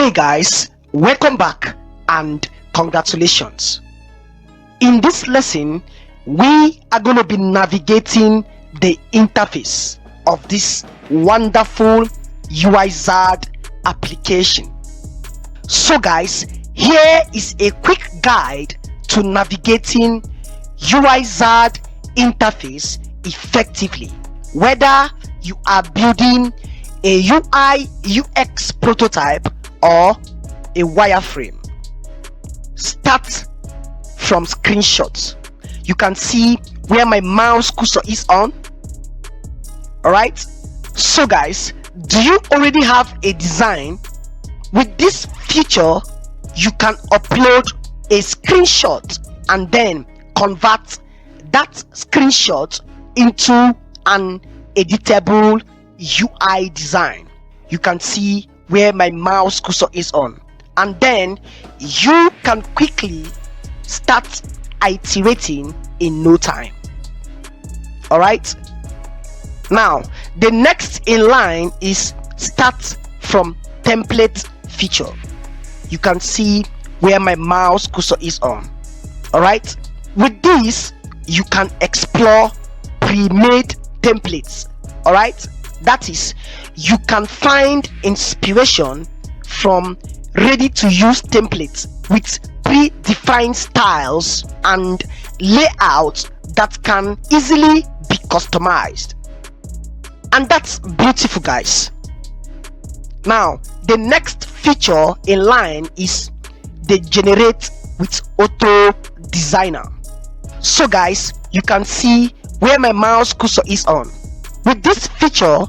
Hey guys, welcome back and congratulations. In this lesson, we are going to be navigating the interface of this wonderful UIzard application. So guys, here is a quick guide to navigating UIzard interface effectively, whether you are building a UI UX prototype or a wireframe. Start from screenshots. You can see where my mouse cursor is on. Alright, so guys, do you already have a design? With this feature, you can upload a screenshot and then convert that screenshot into an editable UI design. You can see where my mouse cursor is on, and then you can quickly start iterating in no time. All right, now the next in line is start from template feature. You can see where my mouse cursor is on. All right, with this you can explore pre-made templates. All right, that is, you can find inspiration from ready-to-use templates with predefined styles and layouts that can easily be customized. And that's beautiful, guys. Now the next feature in line is the generate with auto designer. So guys, you can see where my mouse cursor is on. With this feature,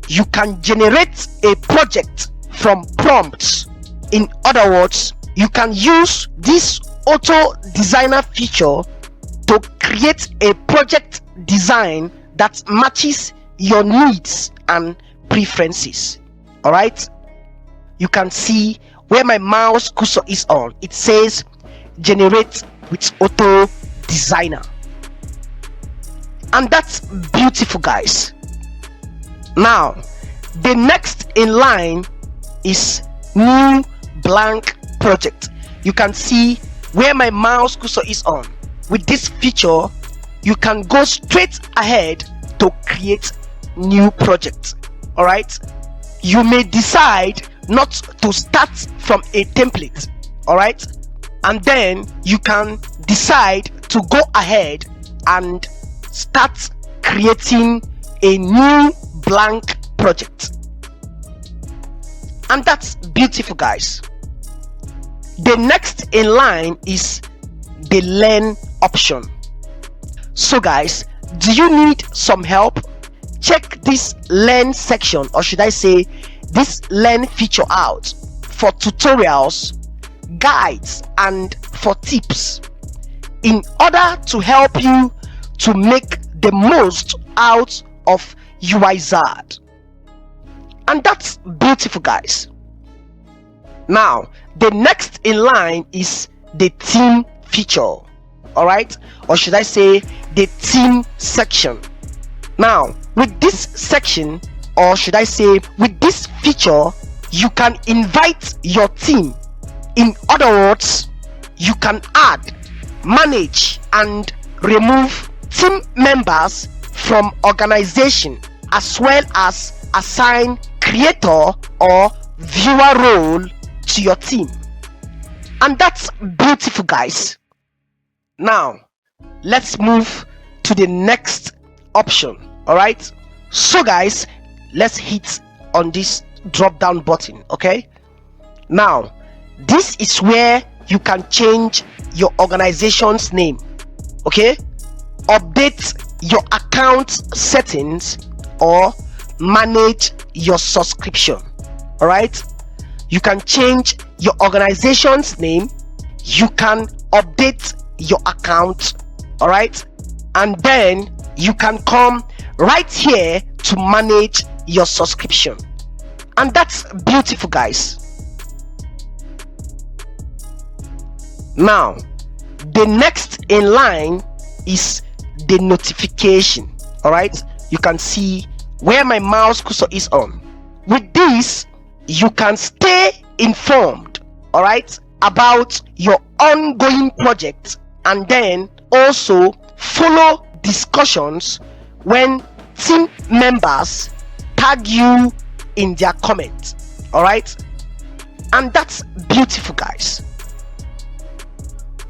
you can generate a project from prompts. In other words, you can use this auto designer feature to create a project design that matches your needs and preferences. All right, you can see where my mouse cursor is on. It says generate with auto designer, and that's beautiful, guys. Now the next in line is new blank project. You can see where my mouse cursor is on. With this feature, you can go straight ahead to create new project. All right, you may decide not to start from a template. All right, and then you can decide to go ahead and start creating a new blank project, and that's beautiful, guys. The next in line is the learn option. So guys, do you need some help? Check this learn section, or should I say this learn feature out for tutorials, guides, and for tips in order to help you to make the most out of UIzard. And that's beautiful, guys. Now the next in line is the theme feature. All right, or should I say the theme section. Now with this section, or should I say with this feature, you can invite your team. In other words, you can add, manage, and remove team members from organization, as well as assign creator or viewer role to your team. And that's beautiful, guys. Now let's move to the next option. All right, so guys, let's hit on this drop down button. Okay, now this is where you can change your organization's name. Okay, update your account settings or manage your subscription. All right, you can change your organization's name, you can update your account. All right, and then you can come right here to manage your subscription, and that's beautiful, guys. Now the next in line is the notification. All right, you can see where my mouse cursor is on. With this, you can stay informed, all right, about your ongoing project, and then also follow discussions when team members tag you in their comments. All right, and that's beautiful, guys.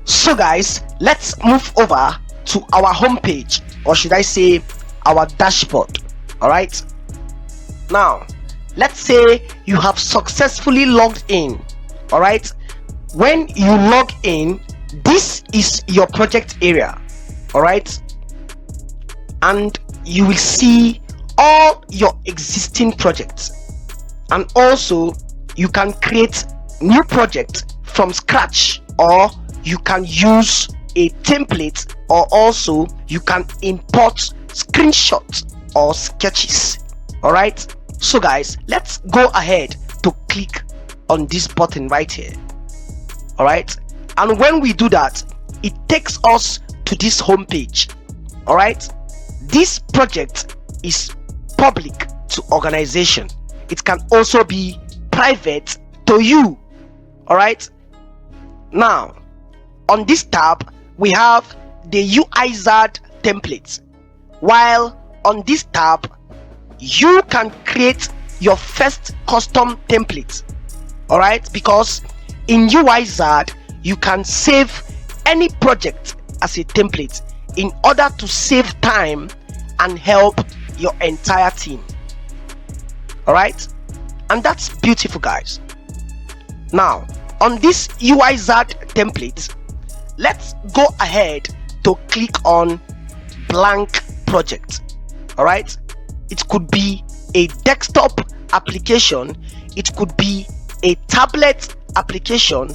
So guys, let's move over to our homepage, or should I say our dashboard. All right, now let's say you have successfully logged in. All right, when you log in, this is your project area. All right, and you will see all your existing projects, and also you can create new projects from scratch, or you can use a template, or also you can import screenshots or sketches. All right, so guys, let's go ahead to click on this button right here. All right, and when we do that, it takes us to this home page. All right, this project is public to organization. It can also be private to you. All right, now on this tab we have the UIzard template, while on this tab you can create your first custom template. All right, because in UIzard you can save any project as a template in order to save time and help your entire team. All right, and that's beautiful, guys. Now on this UIzard template, let's go ahead to click on blank project. All right, it could be a desktop application, it could be a tablet application,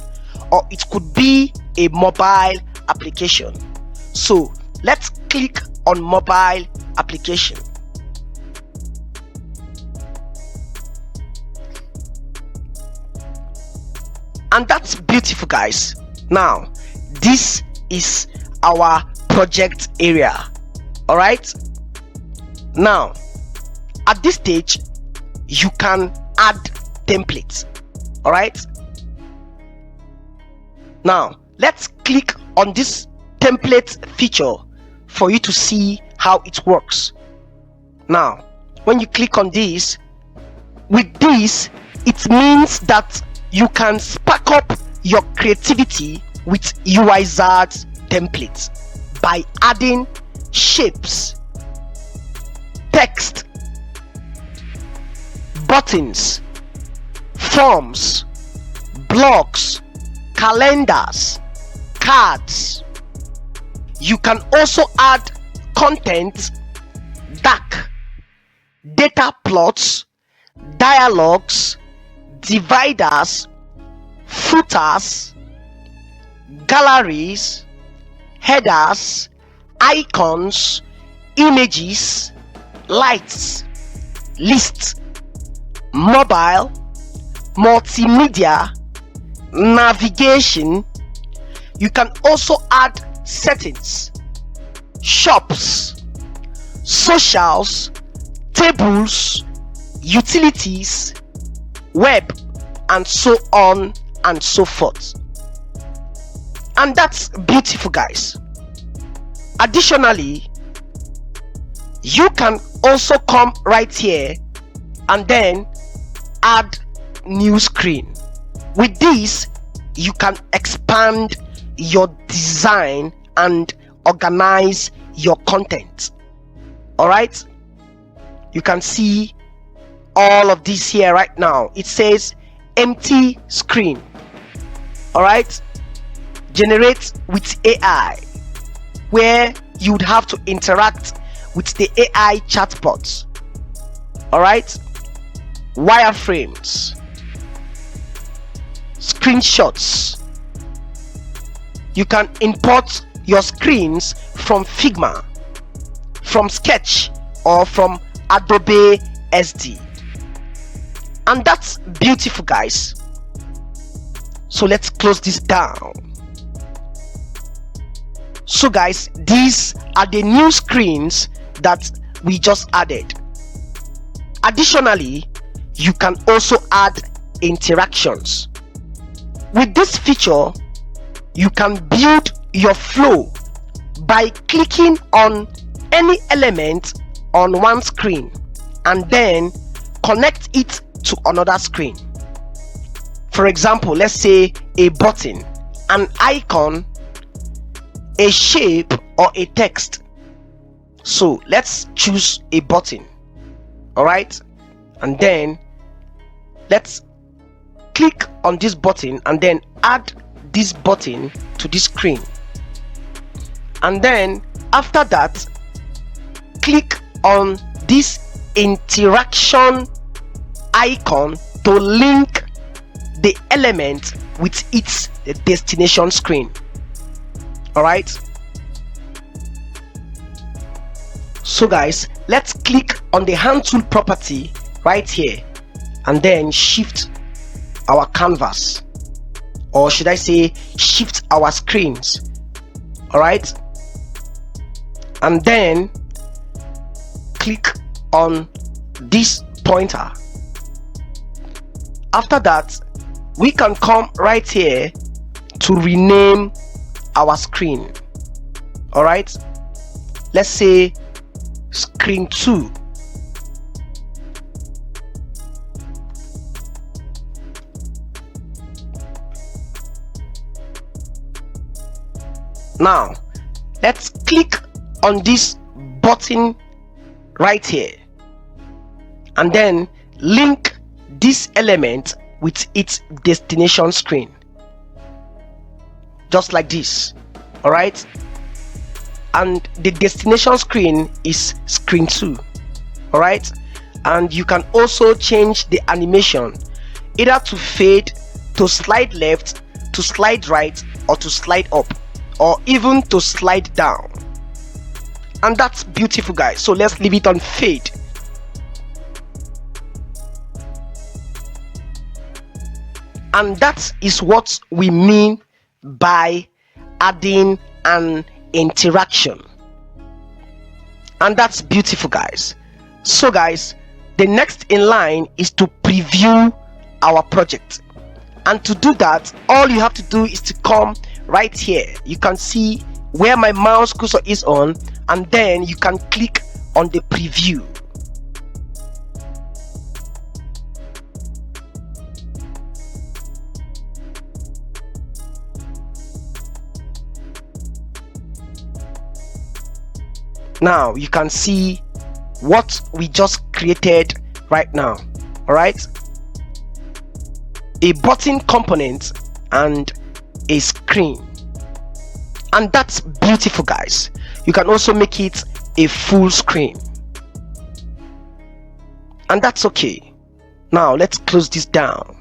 or it could be a mobile application. So let's click on mobile application. And that's beautiful, guys. Now this is our project area. All right, now at this stage you can add templates. All right, now let's click on this template feature for you to see how it works. Now when you click on this, with this it means that you can spark up your creativity with UIzard templates by adding shapes, text, buttons, forms, blocks, calendars, cards. You can also add content, dark, data plots, dialogues, dividers, footers, galleries, headers, icons, images, lights, lists, mobile, multimedia, navigation. You can also add settings, shops, socials, tables, utilities, web, and so on and so forth. And that's beautiful, guys. Additionally, you can also come right here and then add new screen. With this you can expand your design and organize your content. All right, you can see all of this here right now. It says empty screen. All right, generate with AI, where you would have to interact with the AI chatbots. All right, wireframes, screenshots. You can import your screens from Figma, from Sketch, or from Adobe SD. And that's beautiful, guys. So let's close this down. So guys, these are the new screens that we just added. Additionally, you can also add interactions. With this feature, you can build your flow by clicking on any element on one screen and then connect it to another screen. For example, let's say a button, an icon, a shape, or a text. So let's choose a button. All right, and then let's click on this button and then add this button to this screen. And then after that, click on this interaction icon to link the element with its destination screen. All right, so guys, let's click on the hand tool property right here and then shift our canvas, or should I say shift our screens. All right, and then click on this pointer. After that, we can come right here to rename our screen. All right, let's say screen 2. Now let's click on this button right here and then link this element with its destination screen, just like this. All right, and the destination screen is screen 2. All right, and you can also change the animation either to fade, to slide left, to slide right, or to slide up, or even to slide down. And that's beautiful, guys. So let's leave it on fade. And that is what we mean by adding an interaction. And that's beautiful, guys. So guys, the next in line is to preview our project. And to do that, all you have to do is to come right here. You can see where my mouse cursor is on, and then you can click on the preview. Now you can see what we just created right now. All right, a button component and a screen, and that's beautiful, guys. You can also make it a full screen, and that's okay. Now let's close this down.